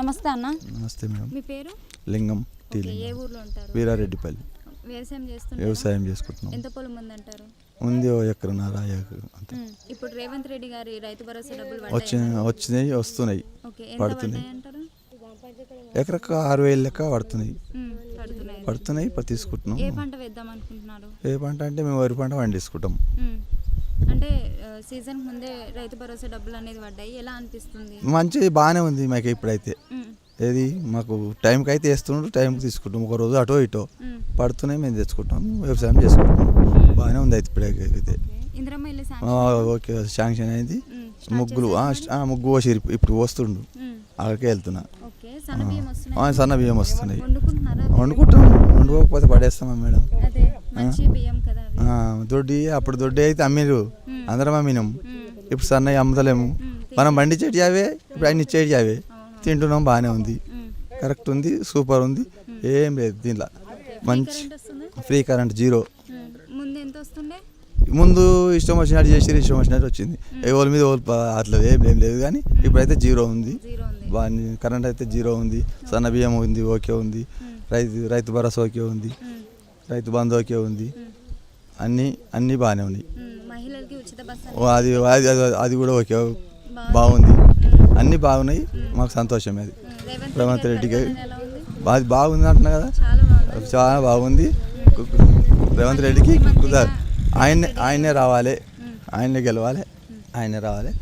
నమస్తే అన్న. నమస్తే మేడం. మీ పేరు? లింగం. ఏ ఊర్లో ఉంటారు? వీరారెడ్డిపల్లి. వ్యవసాయం చేసుకుంటున్నాం. ఎంత పొలం ఉందంటారు? ఉంది 1.5 ఎకరం. ఇప్పుడు రేవంత్ రెడ్డి గారి రైతు భరోసా డబ్బులు వచ్చినాయి, వస్తున్నాయి, పడుతున్నాయి. ఎకరకు 6,000 లెక్క పడుతున్నాయి. ఇప్పుడు తీసుకుంటున్నాం. ఏ పంట వేద్దాం అనుకుంటున్నారు? ఏ పంట అంటే మేము వరి పంట పండిస్తున్నాం. అంటే సీజన్ ముందే రైతు భరోసా డబ్బులు అనేది పడ్డాయి, ఎలా అనిపిస్తుంది? మంచి బాగానే ఉంది మాకు ఇప్పుడైతే. ఏది మాకు టైంకి అయితే వేస్తుండ్రు, టైంకి తీసుకుంటాం. ఒక రోజు అటో ఇటో పడుతున్నాయి, మేము తెచ్చుకుంటాం, వ్యవసాయం చేసుకుంటాం. బాగానే ఉంది అయితే ఇప్పుడైతే. ఓకే, శాంక్షన్ అయింది. ముగ్గు పోసి ఇప్పుడు వస్తుండు, అక్కడికి వెళ్తున్నా. సన్న బియ్యం వస్తున్నాయి. వండుకుంటాం, వండుకోకపోతే పడేస్తామా మేడం? అప్పుడు దొడ్డి అయితే అమ్మిరు, అందరం అమ్మినాం. ఇప్పుడు సన్నవి అమ్మతలేము. మనం పండించేటి అవే, ఇప్పుడు అన్ని ఇచ్చేటి అవే తింటున్నాం. బాగానే ఉంది, కరెక్ట్ ఉంది, సూపర్ ఉంది. ఏం లేదు దీంట్లో. మంచి ఫ్రీ కరెంట్ 0. ముందు ఇష్టం వచ్చినట్టు చేసి ఇష్టం వచ్చినట్టు వచ్చింది. ఎవరి మీద అట్లా ఏం లేదు, కానీ ఇప్పుడైతే 0 ఉంది. బాగా కరెంట్ అయితే 0 ఉంది. సన్న బియ్యం ఉంది, ఓకే ఉంది. రైతు భరోసా ఓకే ఉంది. రైతు బంధు ఓకే ఉంది. అన్నీ బాగానే ఉన్నాయి. అది కూడా ఓకే, బాగుంది. అన్నీ బాగున్నాయి, మాకు సంతోషం. అది రేవంత్ రెడ్డికి అది బాగుంది అంటున్నా కదా, చాలా బాగుంది. రేవంత్ రెడ్డికి ఆయన్నే రావాలి, ఆయన్నే గెలవాలి, ఆయనే రావాలి.